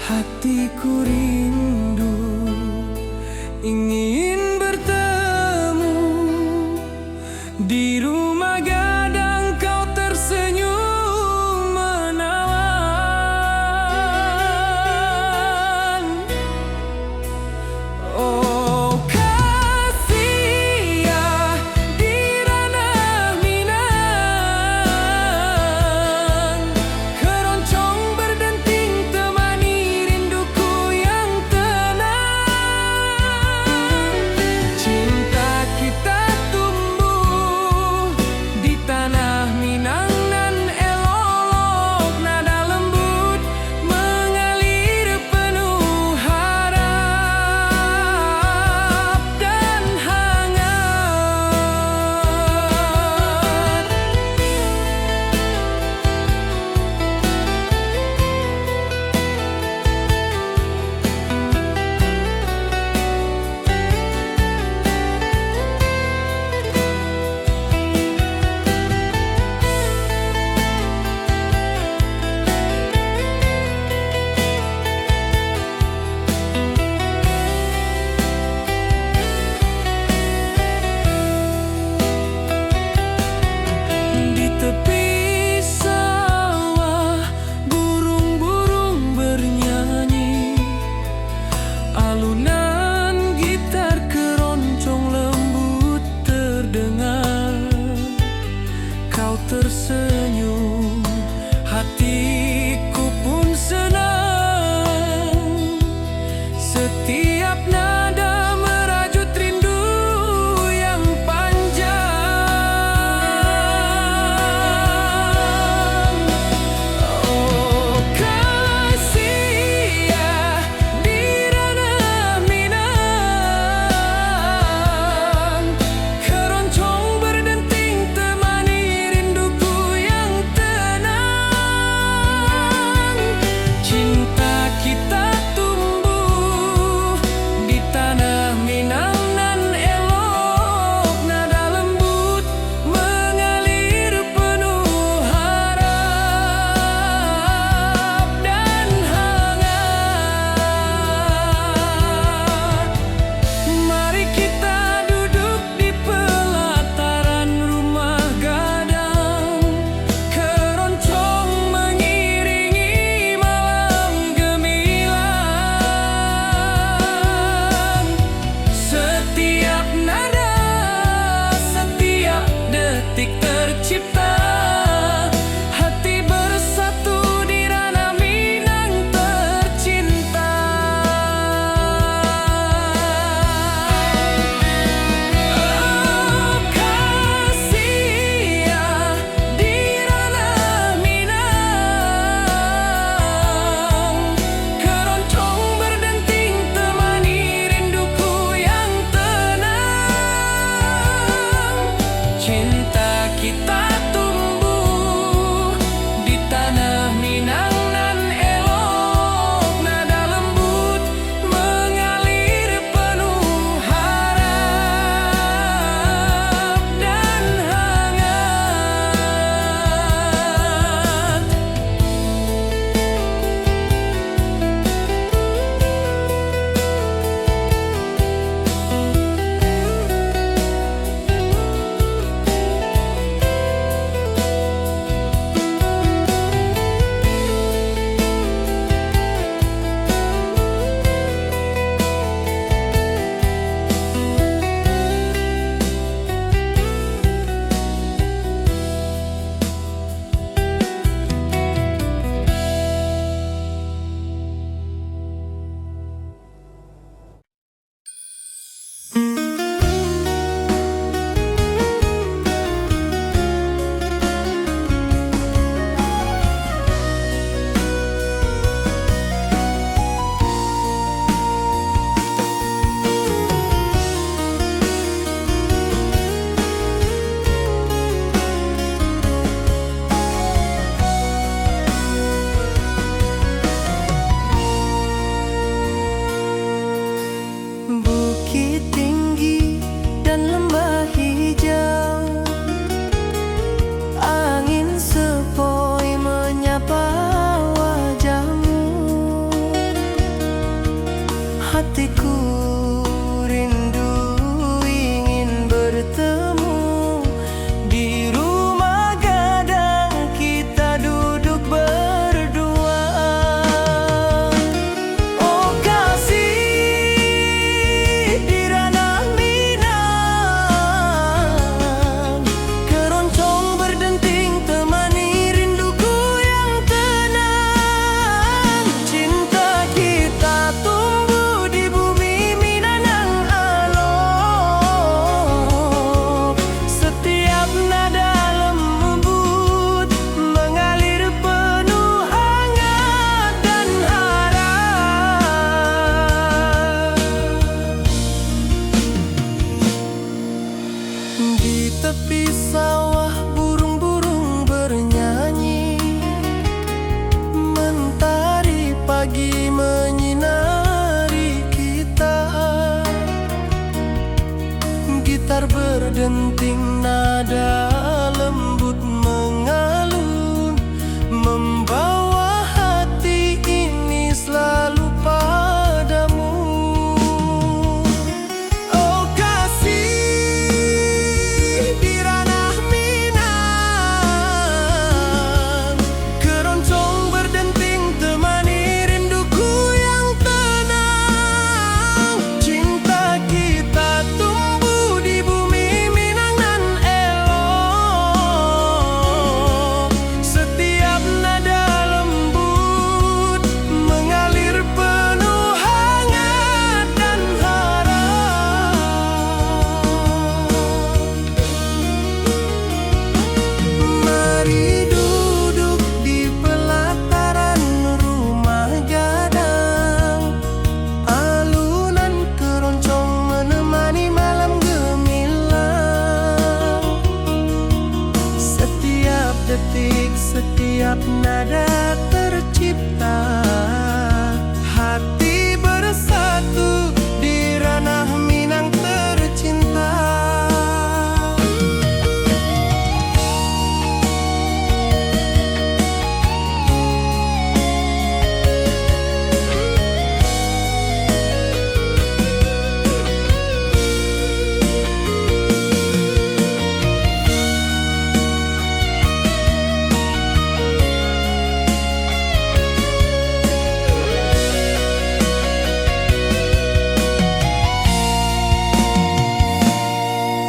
Hatiku rindu ingin bertemu di rumah gadang, kau tersenyum menawan. Oh kasih ya di ranah Minang, keroncong berdenting temani rinduku yang berdenting nada lembut mengalun, membawa hati ini selalu padamu. Oh kasih di ranah Minang, keroncong berdenting temani rinduku yang tenang. Cinta kita tumbuh di bumi Minang nan elok. Setiap nada lembut mengalir penuh hangat dan harap. Mari duduk di pelataran rumah gadang, alunan keroncong menemani malam gemilang. Setiap detik, setiap nada tercipta, hati bersatu di ranah Minang tercinta.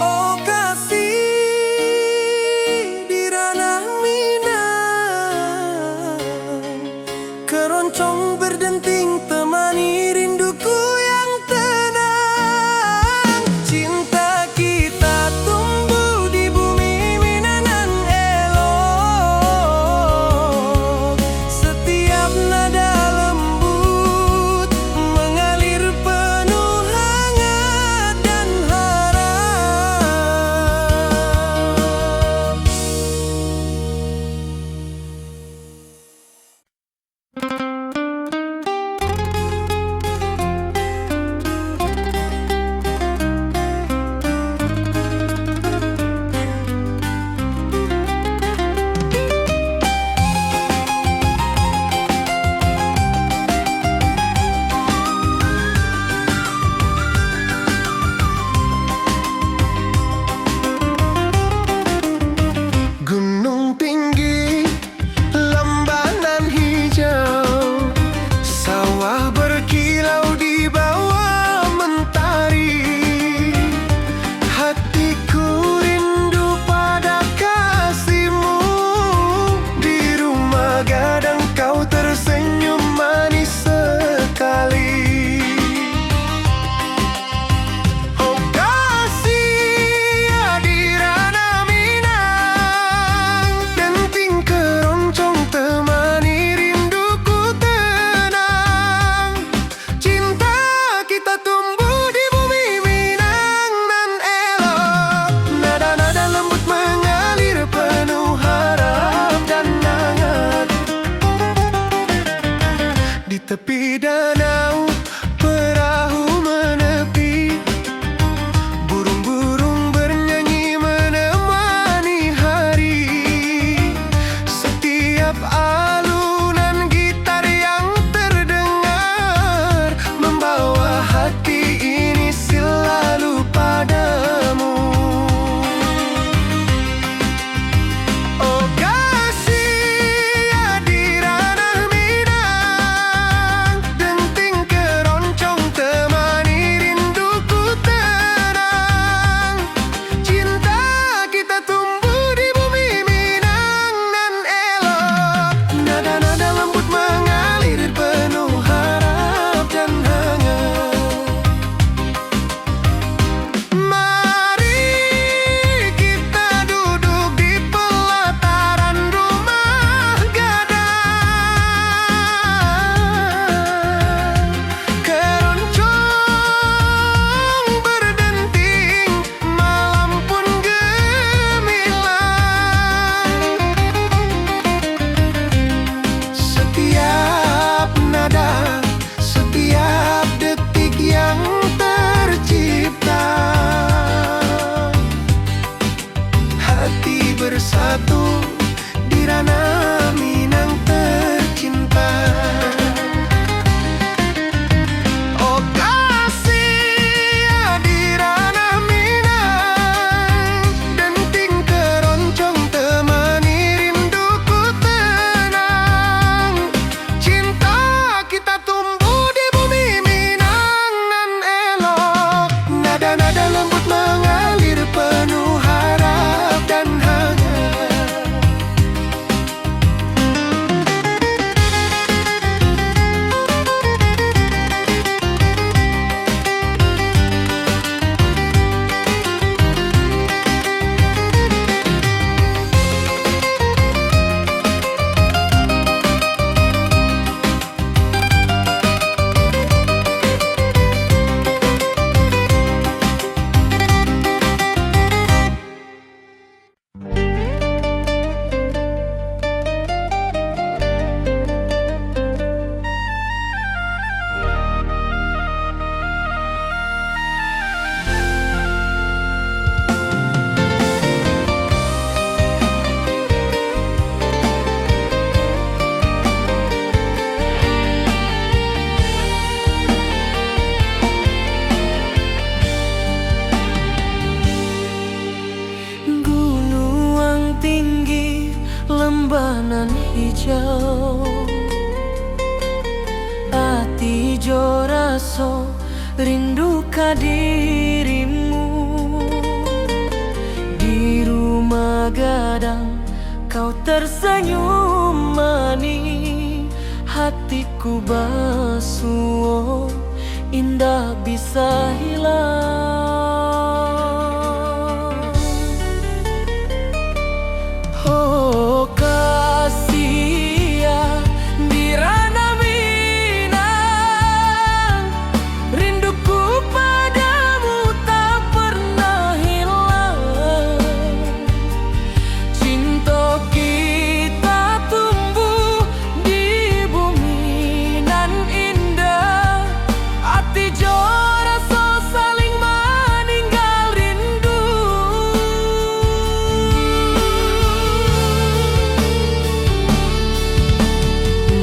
Oh kasih di ranah Minang, keroncong berdenting temani rinduku yang tenang. Cinta kita tumbuh di bumi Minang nan elok. Setiap nada lembut mengalir penuh hangat dan harap. Gunung tinggi, lembanan hijau, sawah berkilau di bawah mentari. Hatiku rindu pada kasihmu, di rumah gadang kau tersenyum manis sekali. Oh kasih di ranah Minang, denting keroncong temani rinduku tenang. Cinta kita tumbuh di bumi Minang nan elok. Nada-nada lembut mengalir penuh harap dan hangat. Di tepi danau perahu menepi, burung-burung bernyanyi menemani hari. Setiap alunan gitar yang terdengar membawa hati ini selalu padamu. Oh kasih di ranah Minang, rindu dirimu. Di rumah gadang kau tersenyum manis, hatiku basuh, indah bisa hilang. Oh kasih ya di ranah Minang, rinduku padamu tak pernah hilang. Cinta kita tumbuh di bumi nan indah, hati jora so saling meninggal rindu.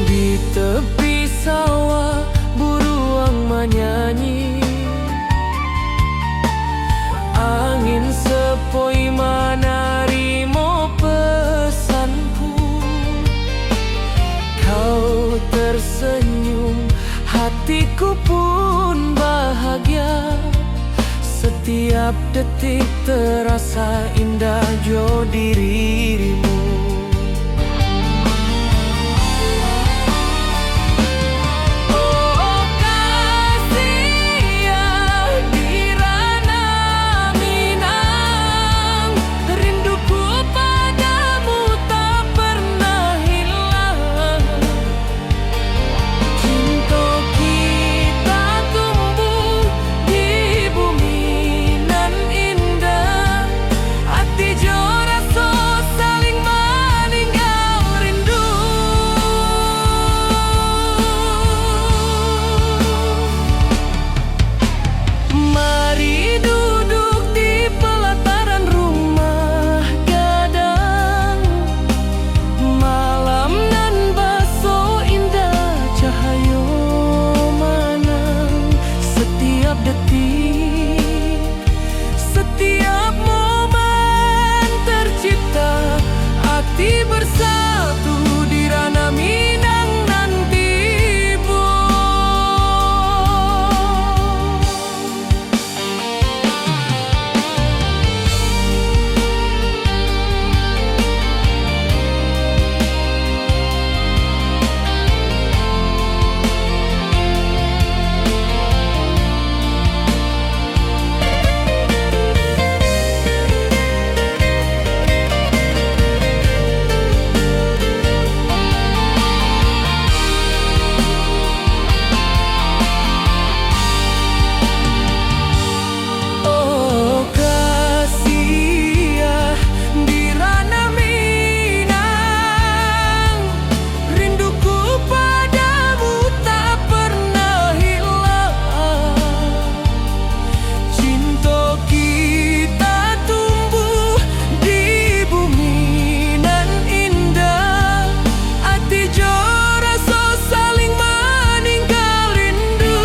Di tepi sawah buruang menyanyi, angin sepoi menerima pesanku. Kau tersenyum, hatiku pun bahagia. Setiap detik terasa indah jo dirimu. Oh kasih ya di ranah Minang, rinduku padamu tak pernah hilang. Cinta kita tumbuh di bumi nan indah, hati jora so saling meninggal rindu. Mari duduk di pelataran rumah gadang, malam nan baso indah cahaya manang. Setiap detik, setiap momen tercipta, hati bersatu di ranah Minang nan tiba. Oh kasih ya di ranah Minang, rinduku padamu tak pernah hilang. Cinta kita tumbuh di bumi nan indah, hati jora so saling meninggal rindu.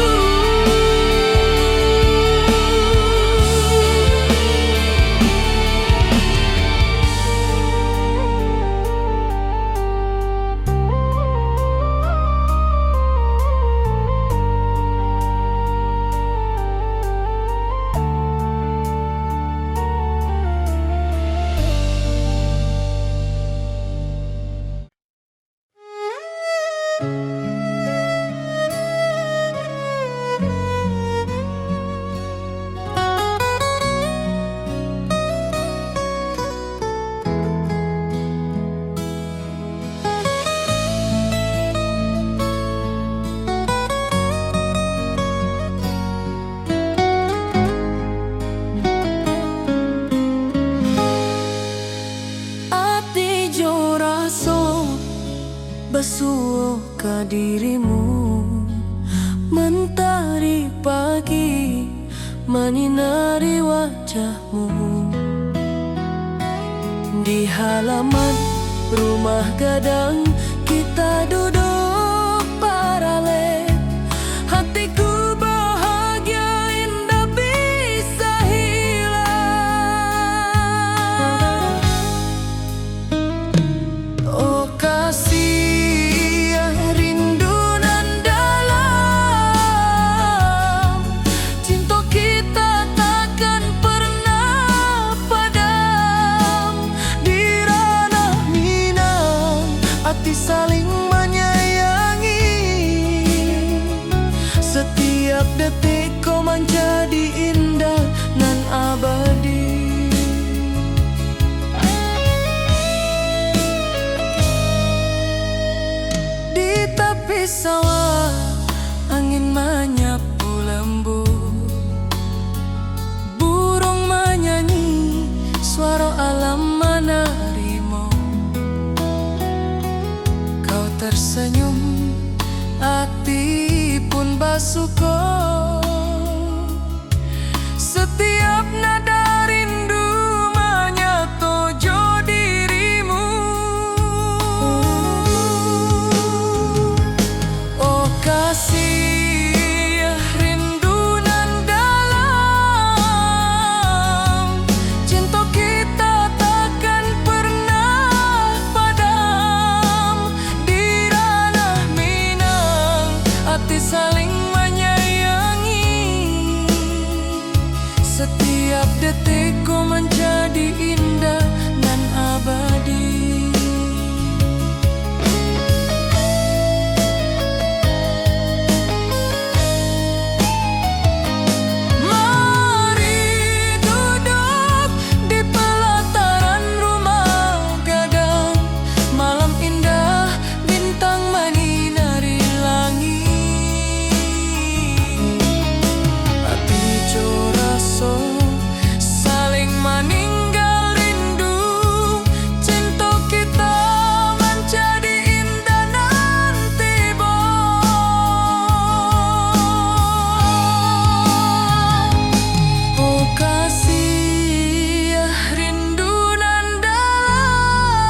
Hati jora so basuh ke dirimu, mentari pagi menyinari wajahmu. Di halaman rumah gadang kita duduk paralel, hatiku bahagia indah bisa hilang. Oh kasih ya rindu nan dalam, di sawah, angin menyapu lembu, burung menyanyi, suara alam menerimu. Kau tersenyum, hati pun bersyukur. Setiap nada rindu menyatu dirimu. Oh kasih, rindu nan dalam, cinta kita takkan pernah padam. Di ranah Minang, hati saling menyayangi. Setiap detikku menjadi indah dan abadi. Mari duduk di pelataran rumah gadang, malam indah bintang menyinari langit. Hati joraso saling meninggal rindu, cinta kita menjadi indah nanti oh kasih, rindu nan dalam,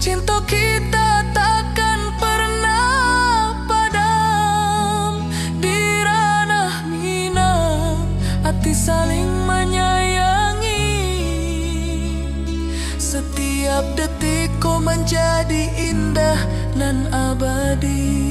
cinta kita takkan pernah padam. Di ranah Minang, hati saling menyayangi. Setiap detikku menjadi indah dan abadi.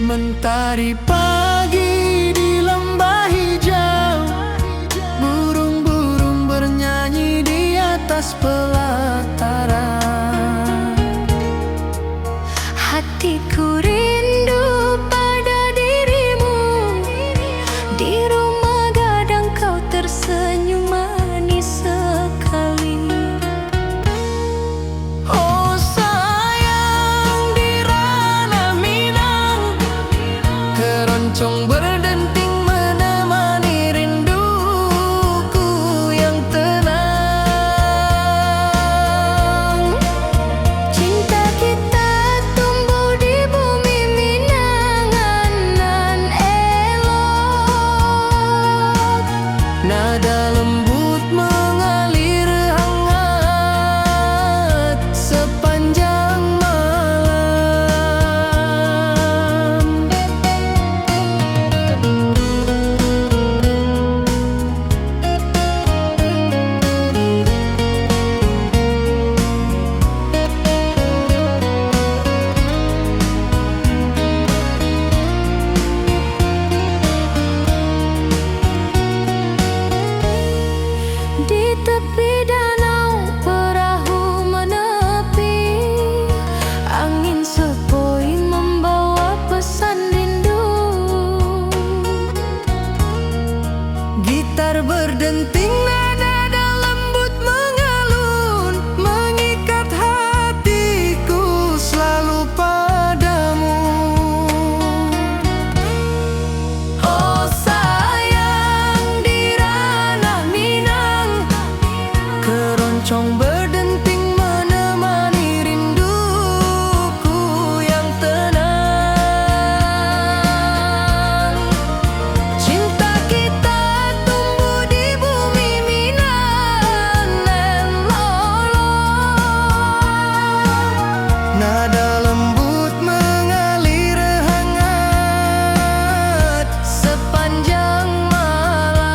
Mentari pagi di lembah hijau, burung-burung bernyanyi di atas pelataran. Hatiku rindu pada dirimu, di rumah gadang kau tersenyum manis sekali. Oh sayang, di ranah Minang, keroncong berdenting menemani rinduku yang tenang. Cinta kita tumbuh di bumi Minangan nan elok. Nada lembut mengalir hangat sepanjang malam. Di tepi danau perahu menepi, angin sepoi membawa pesan rindu. Gitar berdenting, nada lembut mengalun, mengikat hatiku selalu padamu. Oh sayang, di ranah Minang, keroncong berdenting menemani rinduku yang tenang. Cinta kita tumbuh di bumi Minang nan lolong. Nada lembut mengalir hangat sepanjang malam.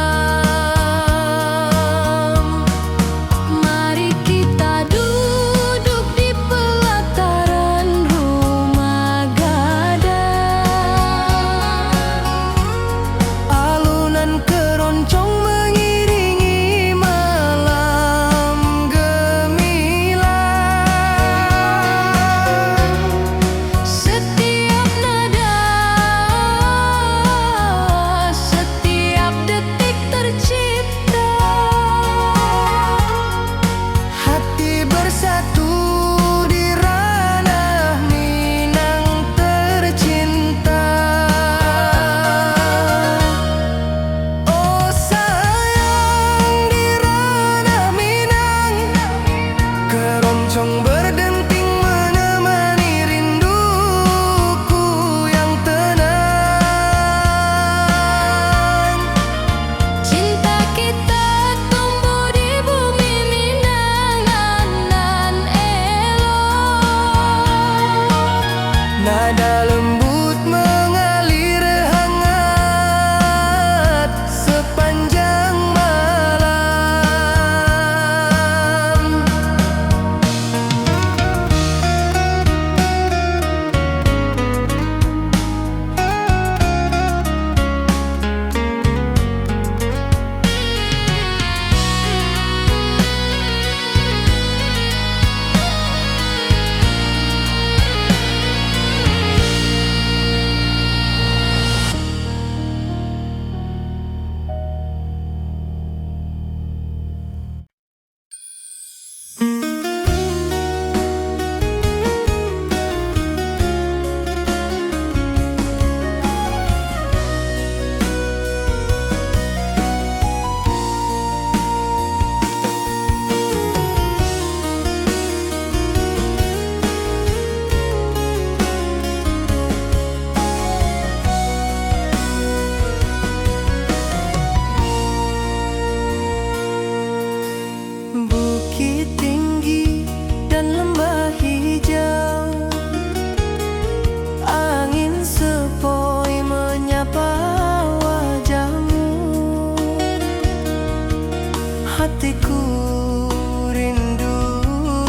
hatiku rindu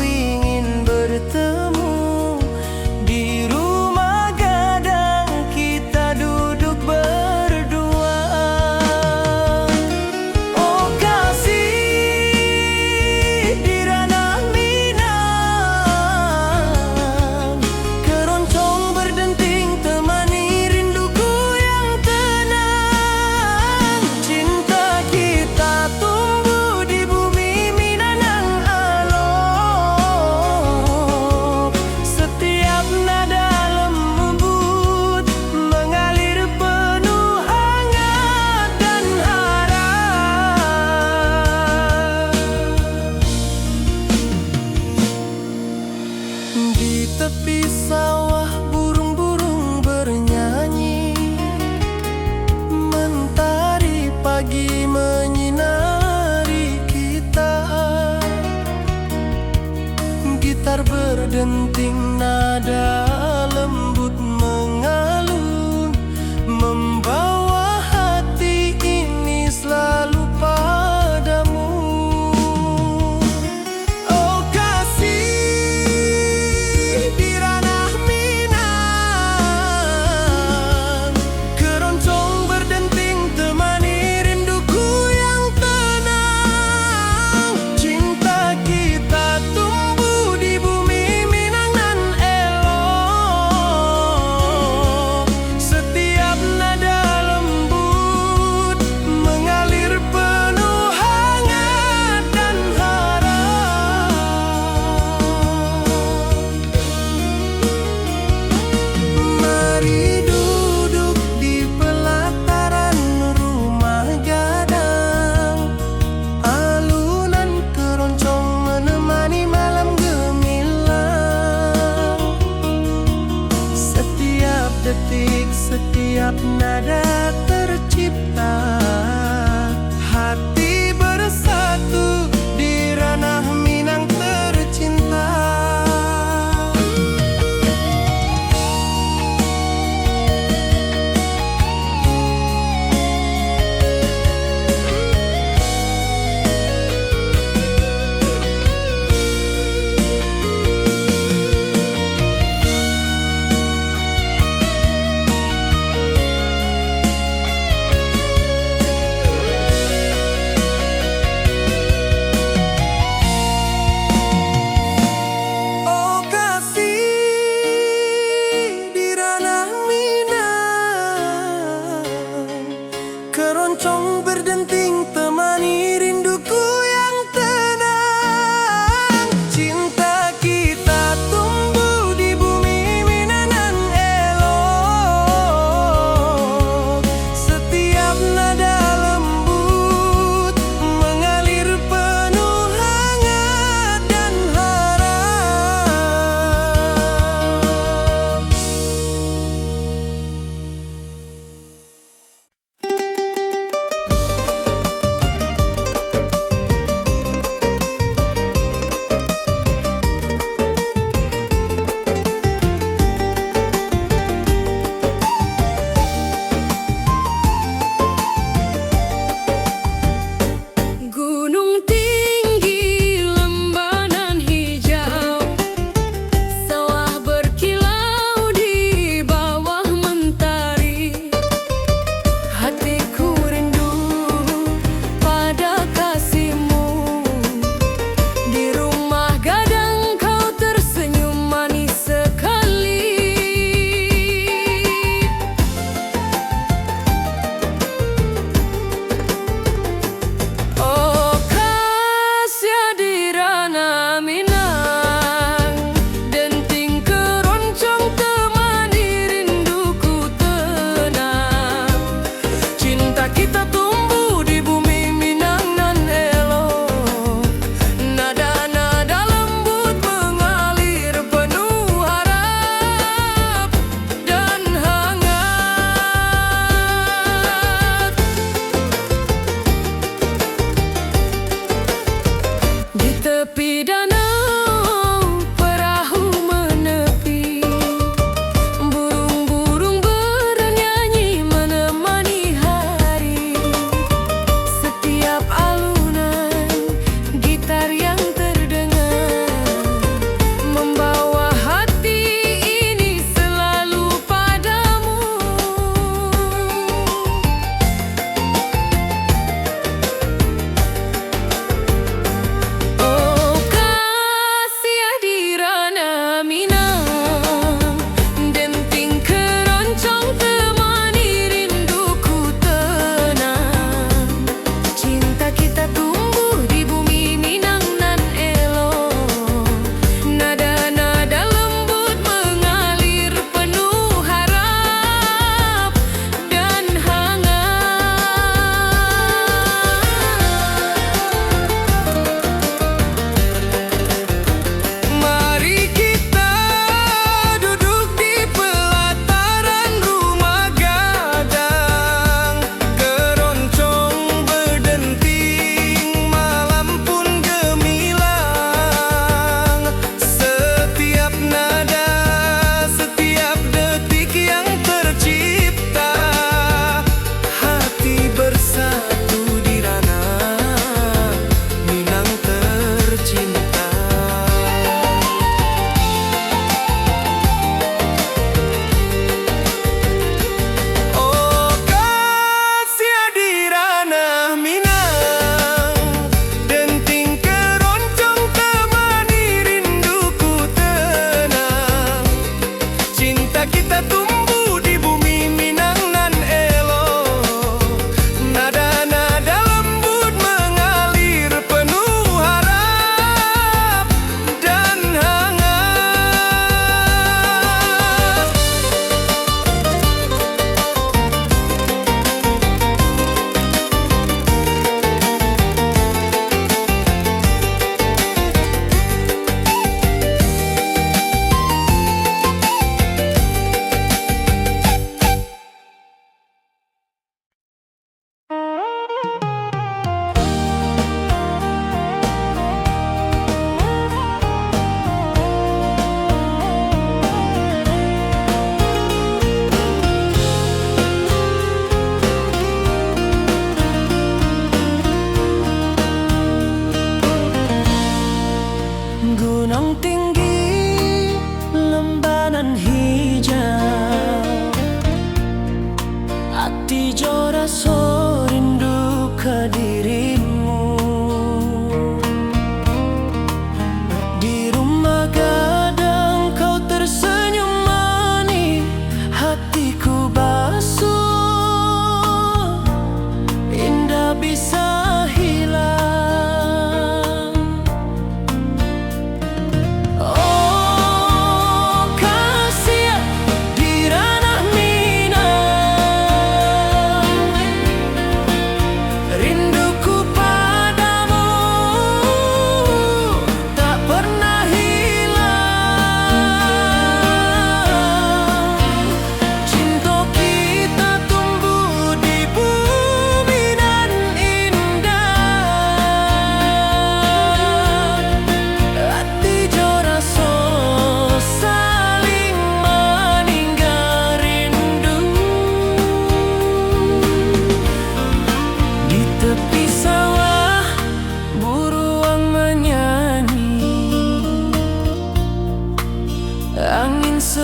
ingin bertemu di rumah gadang kita duduk berdua. Oh kasih di ranah Minang, keroncong berdenting temani rinduku yang tenang. Cinta kita tumbuh di bumi Minang alok, setiap nada lembut mengalir penuh hangat dan harap. Di tepi sawah burung-burung bernyanyi, mentari pagi menyinari kita. Gitar berdenting nada lembut mengalun, membawa hati ini selalu padamu. Oh kasih di ranah Minang, keroncong berdenting temani rinduku yang tenang. Cinta kita tumbuh di bumi Minang nan elok, setiap nada lembut mengalir penuh hangat dan harap. Mari duduk di pelataran rumah gadang, alunan keroncong menemani malam gemilang. Setiap detik, setiap nada tercipta, hati bersatu di ranah Minang tercinta.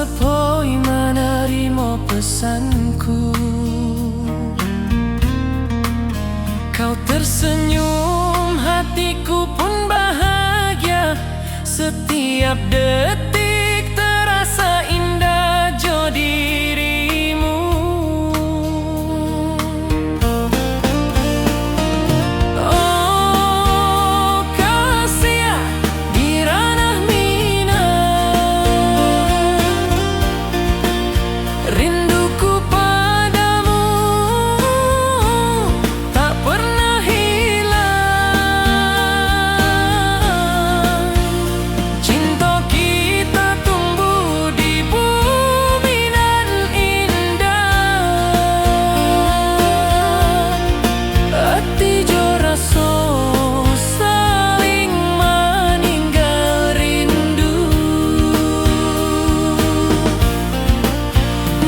sepoi menerima pesanku. Kau tersenyum, hatiku pun bahagia. Setiap detik terasa indah jo dirimu. Oh kasih di ranah minang, rinduku padamu tak pernah hilang. Cinta kita tumbuh di bumi nan indah. Hati jo rasa saling meninggal rindu.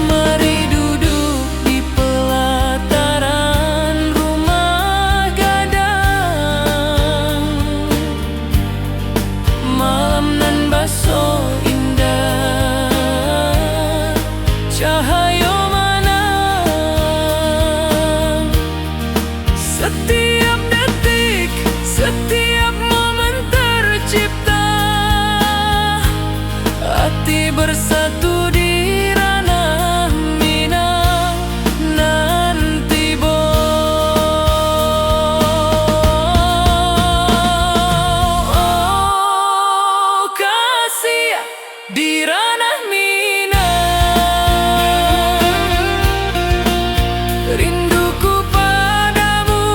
Mari duduk di pelataran rumah gadang. Malam nan baso indah, cahaya menang. Setiap detik, setiap momen tercipta. Hati bersatu di ranah minang. Nanti oh kasih di ranah minang, rinduku padamu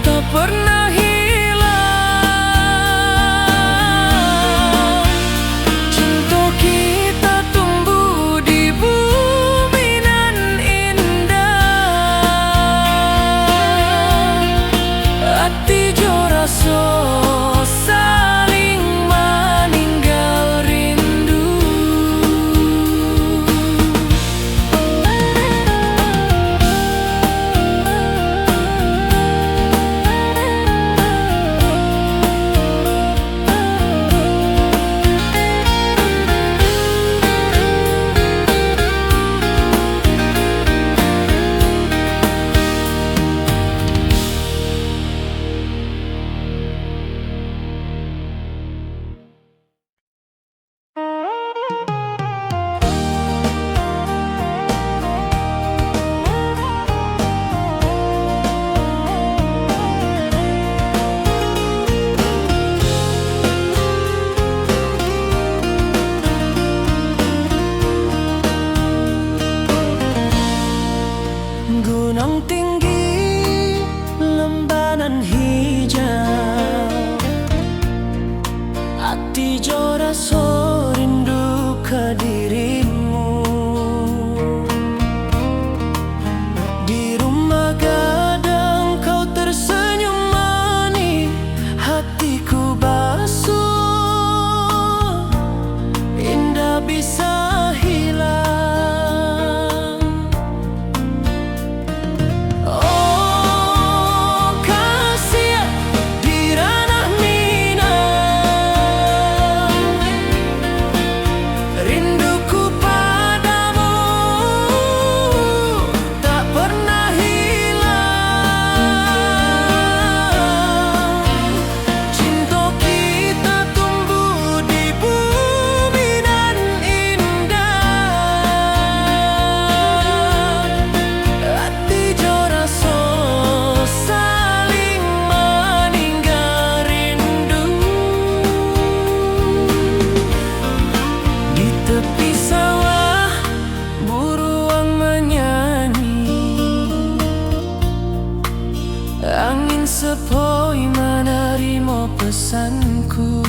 tak pernah hilang. Cinta kita tumbuh di bumi nan indah. Hati jo rasa saling meninggal rindu. Gunung tinggi, lembanan hijau, hati jo rasa rindu ke dirimu. Di rumah gadang kau tersenyum manis, hatiku basuh, indah bisa hilang. Oh kasih di ranah minang, rinduku padamu tak pernah hilang. Cinta kita tumbuh di bumi nan indah. Hati jo rasa saling meninggal rindu. Di tepi sawah buruang menyanyi, angin sepoi menerima pesanku.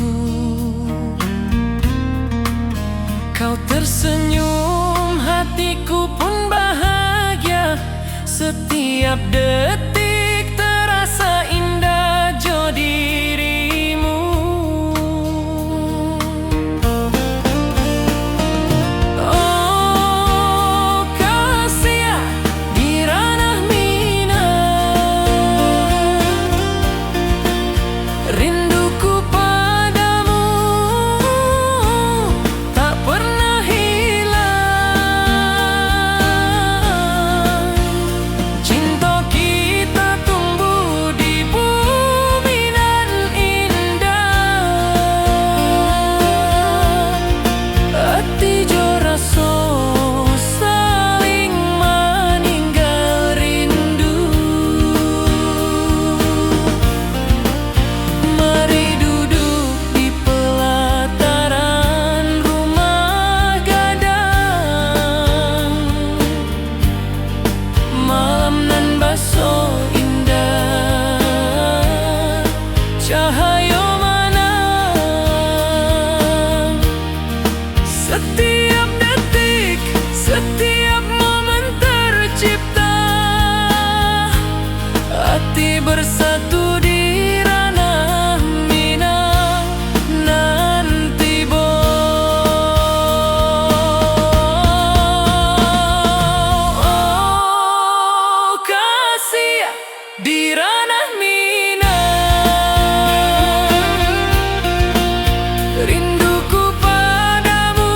Kau tersenyum, hatiku pun bahagia. Setiap detik terasa indah jo dirimu. Oh kasih di ranah minang, rinduku padamu tak cahaya mana. Setiap detik, setiap momen tercipta, hati bersatu di ranah Minang nanti bo. Oh, kasih di ranah Minang, rinduku padamu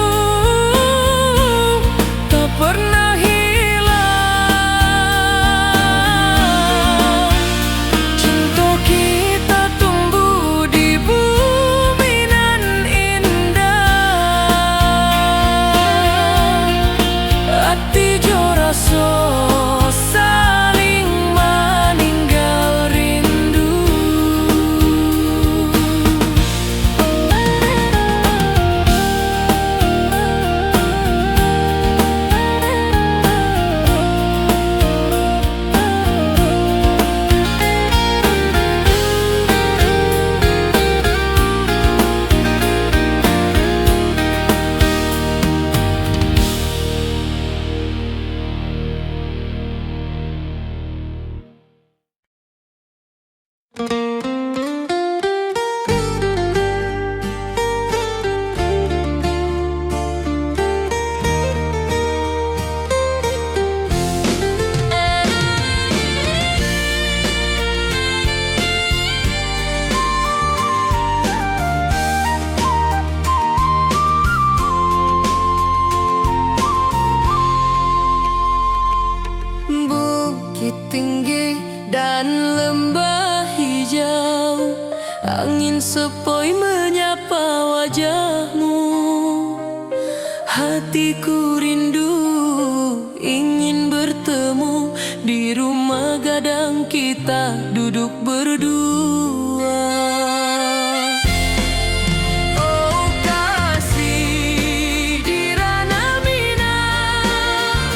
tak pernah hilang. Cinta kita tumbuh di bumi nan indah, hati jo rasa saling meninggal rindu. Bukit tinggi dan lembah hijau, angin sepoi menyapa wajahmu. Hatiku rindu ingin bertemu di rumah gadang kita duduk berdua. Oh kasih di ranah Minang,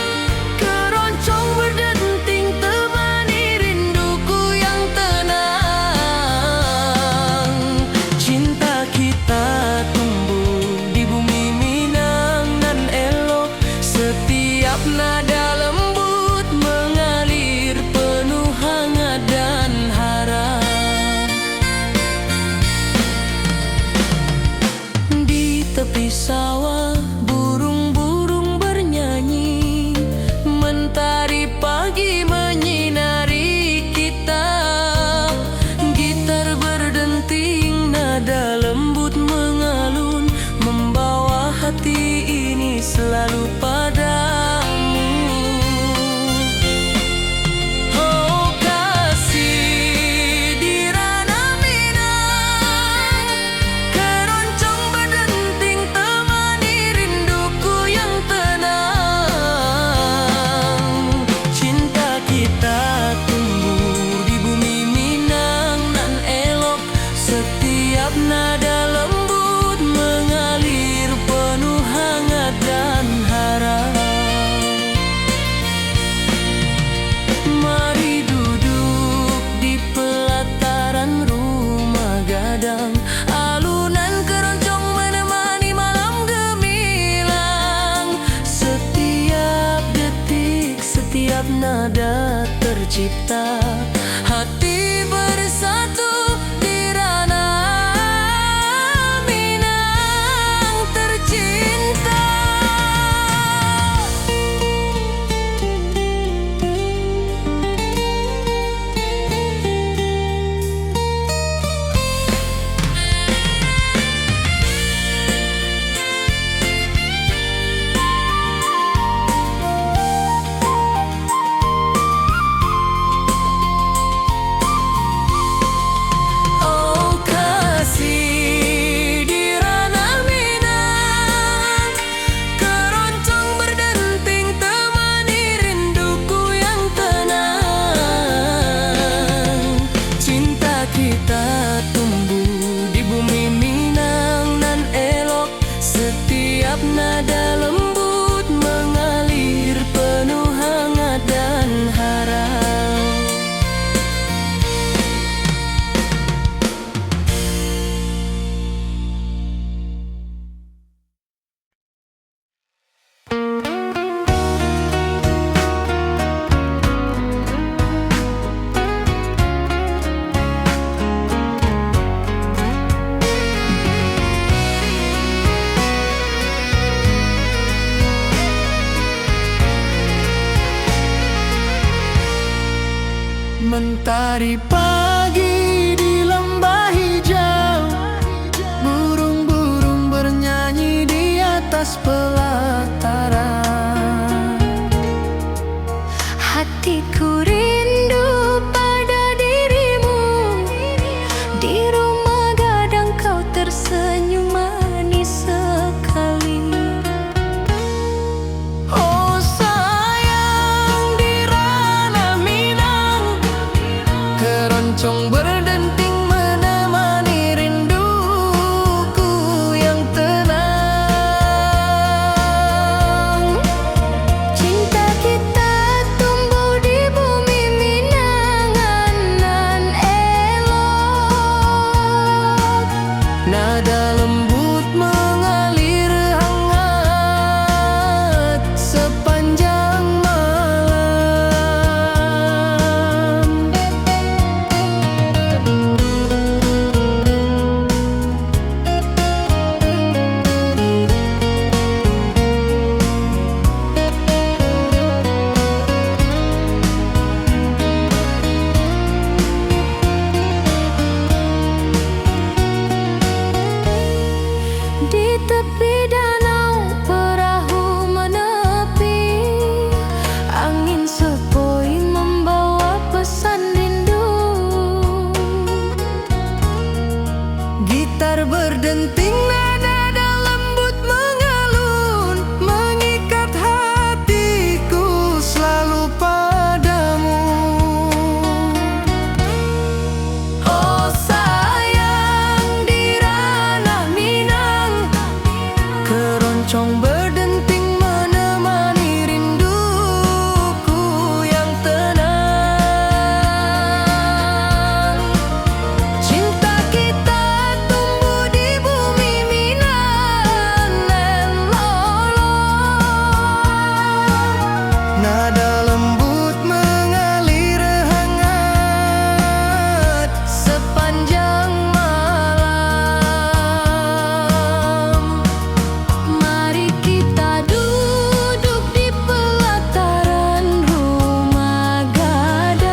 keroncong berdenting temani rinduku yang tenang. Cinta kita tumbuh di bumi Minang nan elok, setiap nada lembut mengalir penuh hangat dan harap. Di tepi sawah burung-burung bernyanyi, mentari pagi menyinari kita. Gitar berdenting, nada lembut mengalun, membawa hati ini selalu padamu. Oh kasih di ranah Minang, keroncong berdenting temani rinduku yang tenang. Cinta kita tumbuh di bumi Minang nan elok, setiap nada lembut mengalir penuh hangat dan harap. Mari duduk di pelataran rumah gadang, alunan keroncong menemani malam gemilang. Setiap detik, setiap nada tercipta, hati bersatu di ranah Minang tercinta. Di rumah gadang kau tersenyum manis sekali. Oh sayang, di ranah Minang keroncong berdenting menemani rinduku yang tenang. Cinta kita tumbuh di bumi Minang nan elok. Nada lembut mengalir hangat sepanjang malam. Di tepi danau perahu menepi, angin sepoi membawa pesan rindu. Gitar berdenting, nada lembut mengalun, mengikat hatiku selalu padamu. Oh sayang, di ranah Minang keroncong berdenting menemani rinduku yang tenang. Cinta kita tumbuh di bumi Minang nan lolong. Nada lembut mengalir hangat sepanjang malam. Mari kita duduk di pelataran rumah gadang.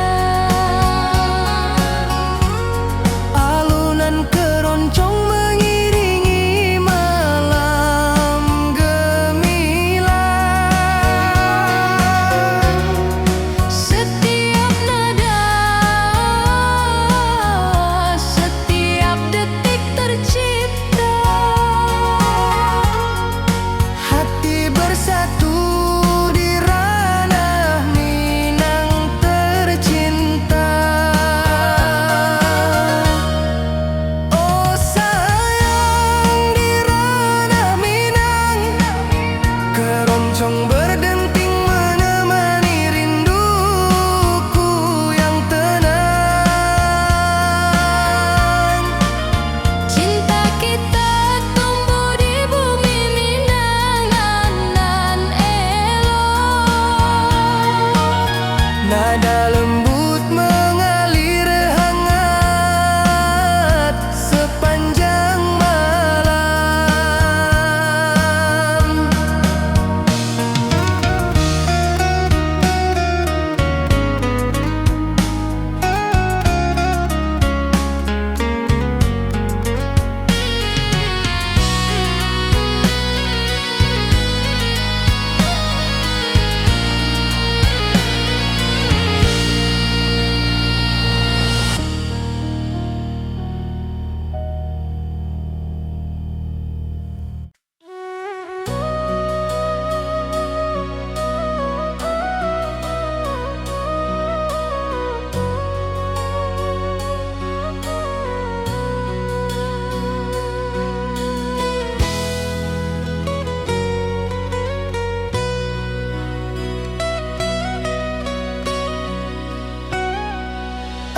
Alunan keroncong mengiringi malam gemilang. Setiap nada, setiap detik tercipta. Hati bersatu di ranah Minang tercinta. Oh sayang, di ranah Minang keroncong berdenting menemani rinduku yang tenang. Cinta kita tumbuh di bumi Minang nan elok. Nada lembut mengalir hangat sepanjang malam.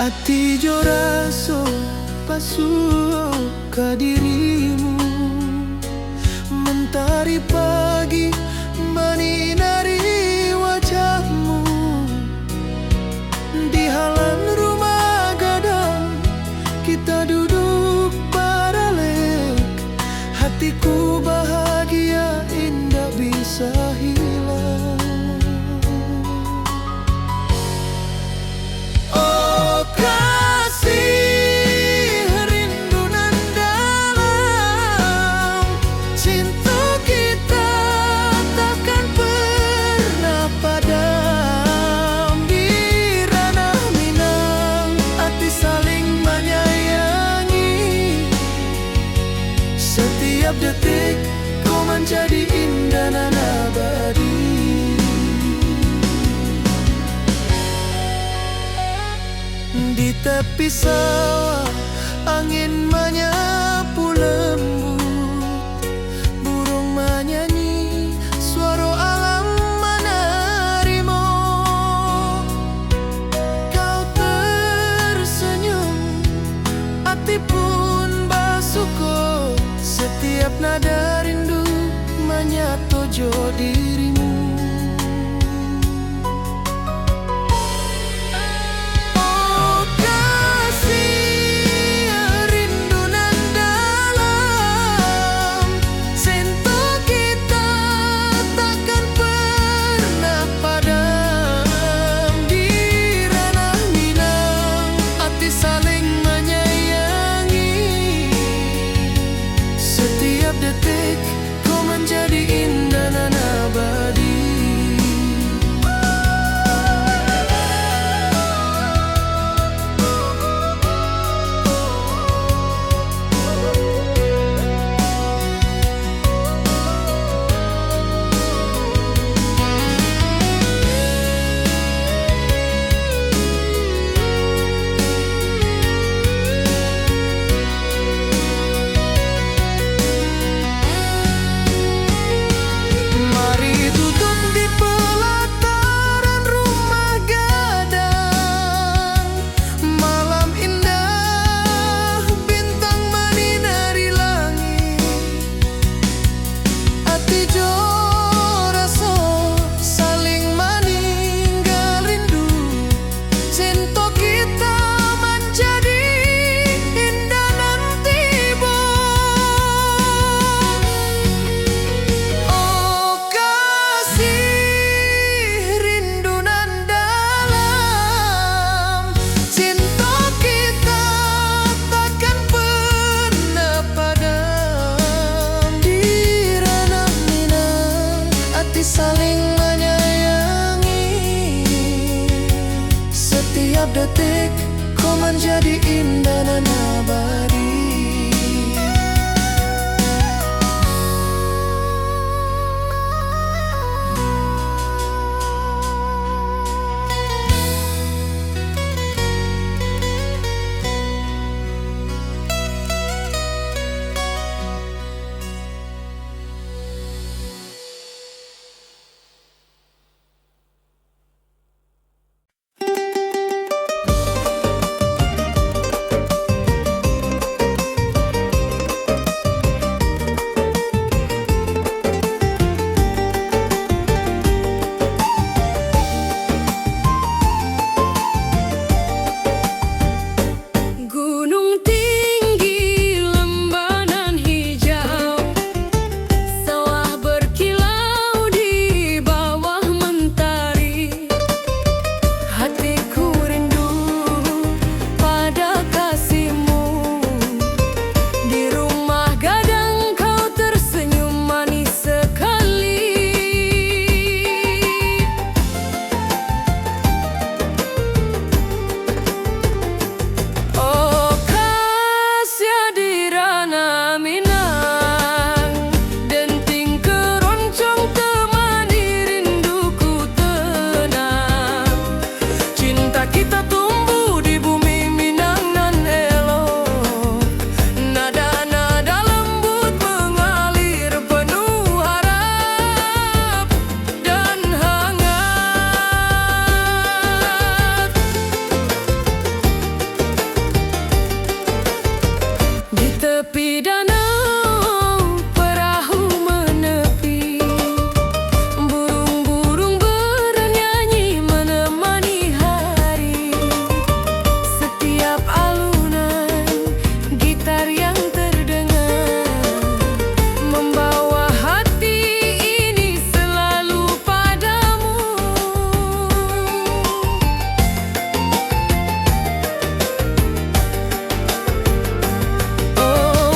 Ati jo raso pasuh ke dirimu, mentari pagi menyinari wajahmu. Di halan rumah gadang kita duduk paralek, hatiku bahagia indah bisa hilang. Oh kasih rindu nan dalam, cinta kita takkan pernah padam. Di ranah Minang hati saling menyayangi. Setiap detik kau menjadi indah dan abadi. Di tepi sawah angin menyapu lembut, burung menyanyi, suara alam menerimu. Kau tersenyum, hati pun bersyukur. Setiap nada rindu menyatu dirimu. Oh kasih rindu nan dalam, sentuh kita takkan pernah padam. Di ranah Minang hati saling menyayangi. Setiap detik kau menjadi indah dan abadi. Mari duduk di pelataran rumah gadang. Malam indah, bintang menyinari langit. Hati jo rasa saling meninggal rindu. Cinta kita menjadi indah dan tiba. Oh kasih rindu nan dalam, cinta kita takkan pernah padam. Di ranah Minang hati saling menyayangi. Setiap detik kau menjadi indah dan abadi. Gunung tinggi, lembah nan hijau, sawah berkilau di bawah mentari. Hatiku rindu pada kasihmu. Di rumah gadang kau tersenyum manis sekali. Oh kasih di ranah Minang, denting keroncong temani rinduku tenang. Cinta kita tumbuh di bumi Minang nan elok. Nada-nada lembut mengalir penuh harap dan hangat. Di tepi danau perahu menepi, burung-burung bernyanyi menemani hari. Setiap alunan gitar yang terdengar membawa hati ini selalu padamu. Oh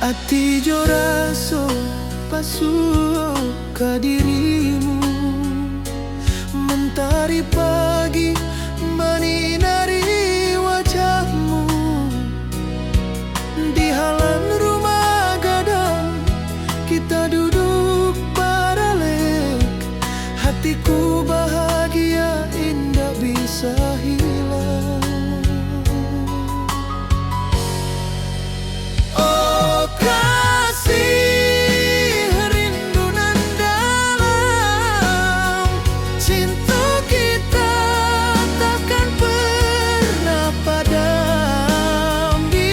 Ati jo raso pasuo ka dirimu, mentari pagi menyinari wajahmu. Di halaman rumah gadang kita duduk paralel, hatiku bahagia indah bisa hilang. Oh kasih rindu nan dalam, cinta kita takkan pernah padam. Di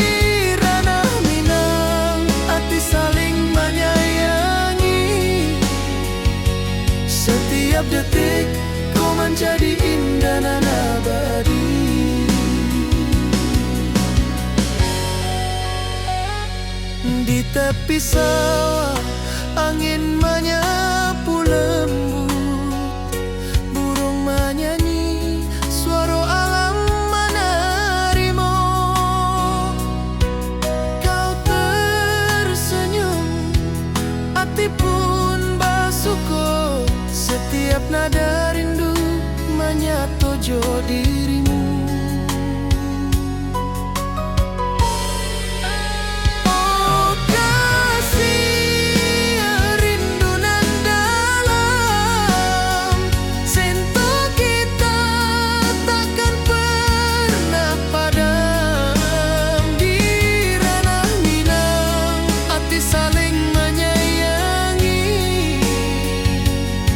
ranah Minang hati saling menyayangi, setiap detik kau menjadi indah dan abadi. Di tepi sawah angin menyapu lembut, burung menyanyi, suara alam menerima. Kau tersenyum, hati pun bersyukur, setiap nada rindu menyatu jo dirimu. Oh kasih rindu nan dalam, cinta kita takkan pernah padam. Di ranah Minang hati saling menyayangi,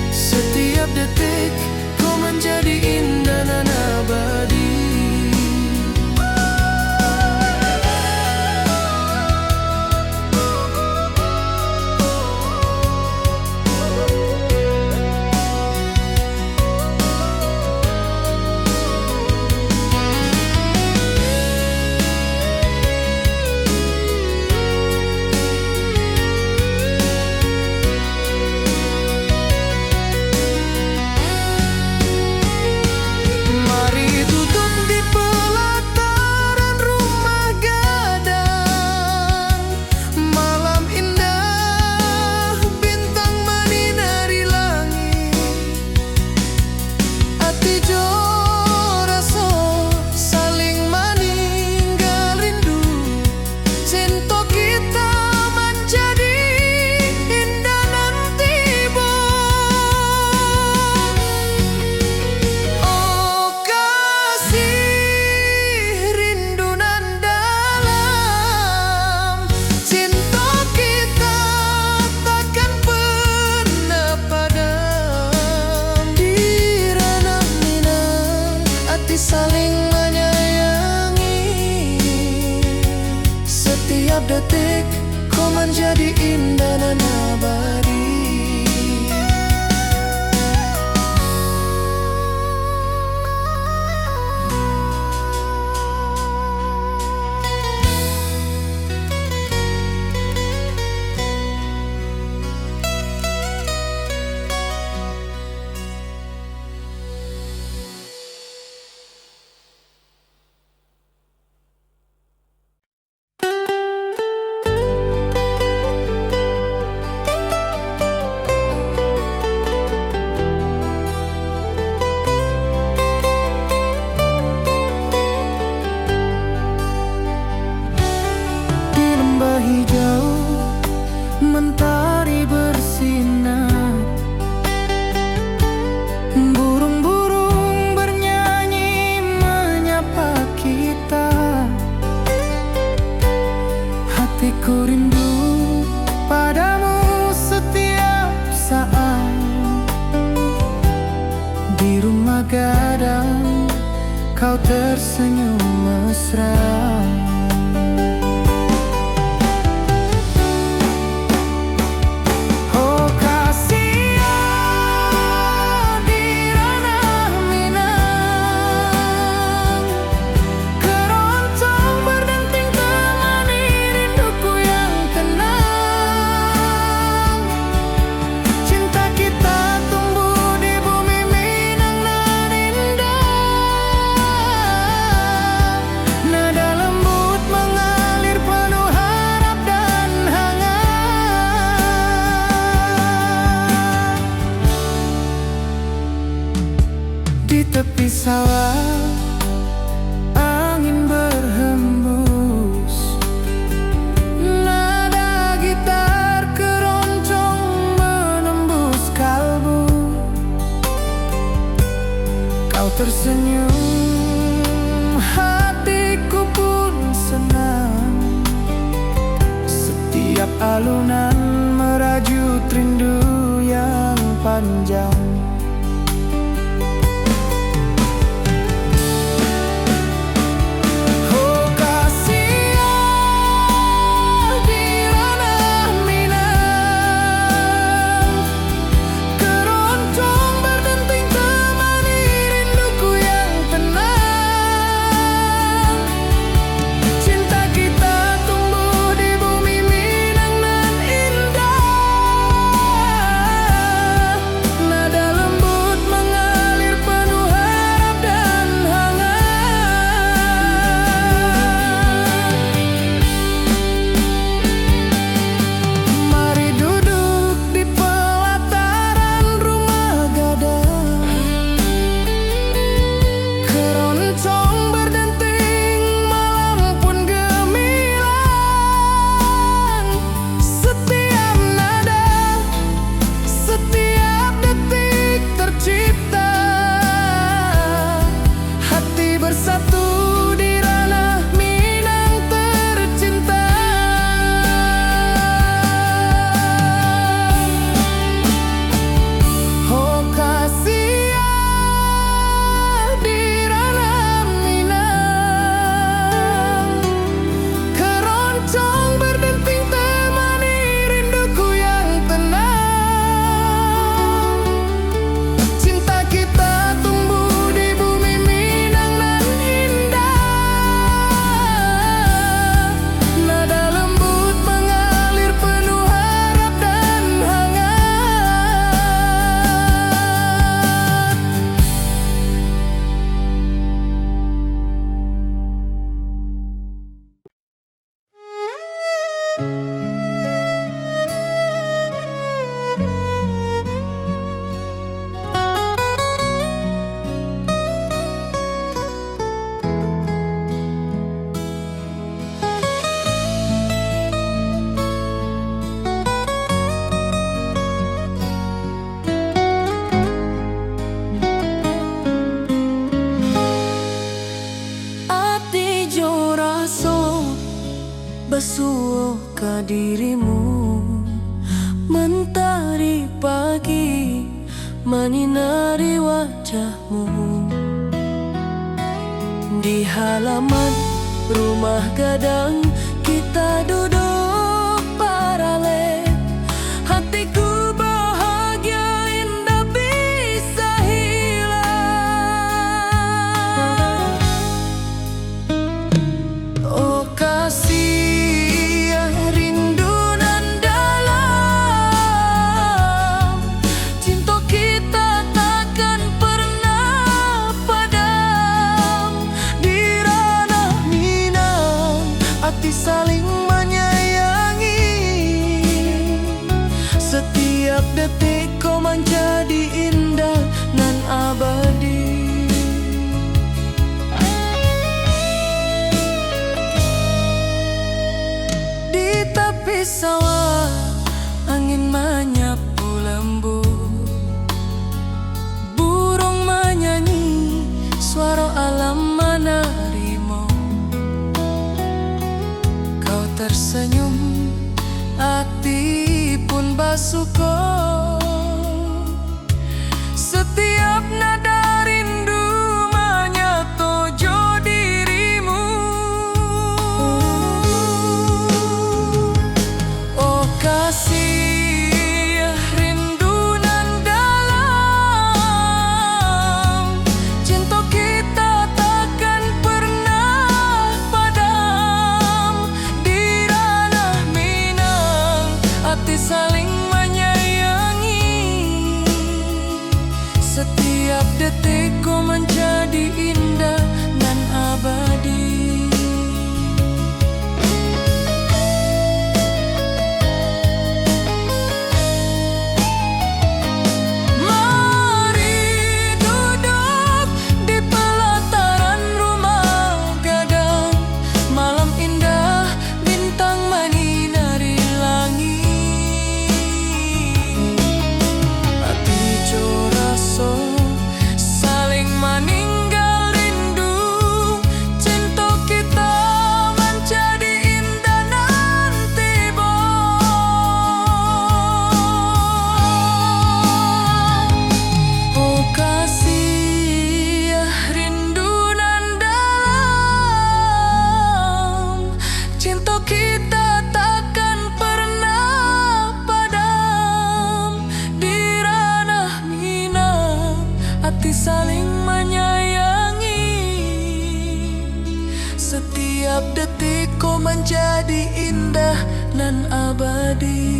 setiap detik kau menjadi indah dan abadi. Mari duduk di pelataran rumah gadang, malam indah bintang menyinari langit. Hati jo rasa saling meninggal rindu, cinta kita menjadi indah nan tiba. Oh kasih rindu nan dalam, cinta kita takkan pernah padam. Di ranah Minang hati saling menyayangi, setiap detik kau menjadi indah dan abadi. Di lembah hijau mentari bersinar, burung-burung bernyanyi menyapa kita. Hatiku rindu padamu setiap saat. Di rumah gadang kau tersenyum mesra. Oh kasih di ranah Minang, keroncong berdenting temani rinduku yang tenang. panjang. Oh kasih di ranah Minang, keroncong berdenting temani rinduku yang tenang. Cinta kita tumbuh di bumi Minang nan indah. Nada lembut mengalir penuh harap dan hangat. Mari duduk di pelataran rumah gadang, keroncong berdenting malam pun gemilang. Setiap nada, setiap detik tercipta, hati bersatu di ranah Minang tercinta. Oh kasih di ranah Minang, keroncong berdenting temani rinduku yang tenang. Cinta kita tumbuh di bumi Minang nan indah. Nada lembut mengalir penuh harap dan hangat. Ati jo raso basuh ka dirimu, mentari pagi menyinari wajahmu. Di halaman rumah gadang kita duduk paralel. Hatiku bahagia indah bisa hilang. Oh kasih rindu nan dalam, cinta kita takkan pernah padam. Di ranah Minang hati saling menyayangi. Setiap detik kau menjadi indah nan abadi. Di tepi sawah angin menyapu lembut, burung menyanyi suara alam menerimu. Kau tersenyum, hati pun basuh. Setiap nada rindu menyatu jo dirimu. Oh kasih rindu nan dalam, cinta kita takkan pernah padam. Di ranah Minang hati saling menyayangi. kita takkan pernah padam. Di ranah Minang, hati saling menyayangi. Setiap detik kau menjadi indah nan abadi.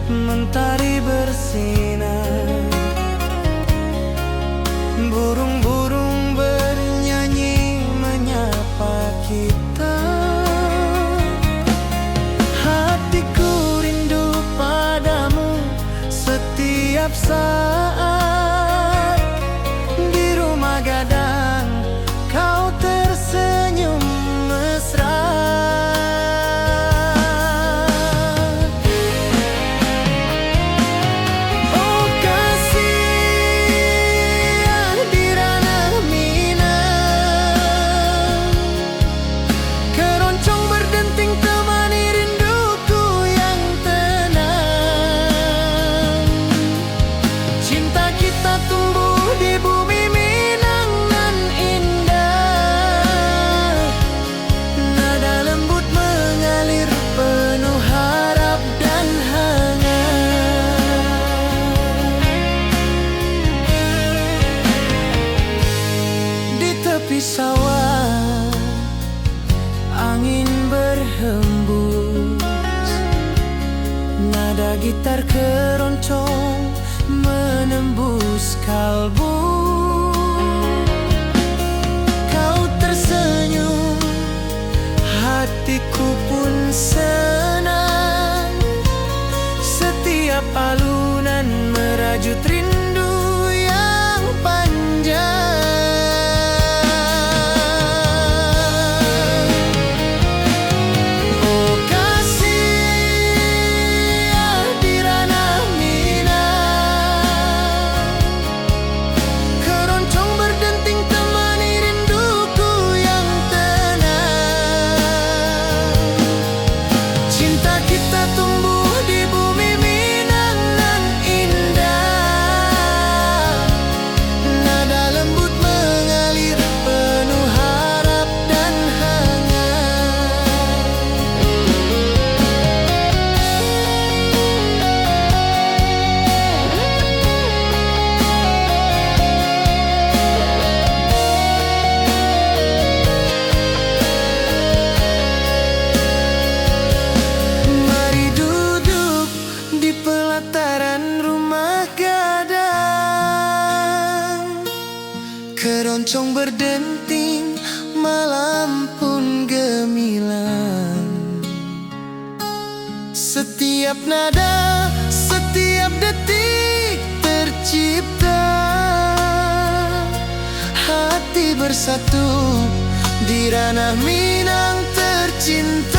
Mentari bersinar, burung-burung bernyanyi menyapa kita. Hatiku rindu padamu setiap saat. Di rumah gadang kau tersenyum mesra. Tepi sawah, angin berhembus, nada gitar keroncong menembus kalbu. Kau tersenyum, hatiku pun senang. Setiap alunan merajut rindu yang panjang. Keroncong berdenting, malam pun gemilang. Setiap nada, setiap detik tercipta. Hati bersatu di ranah Minang tercinta.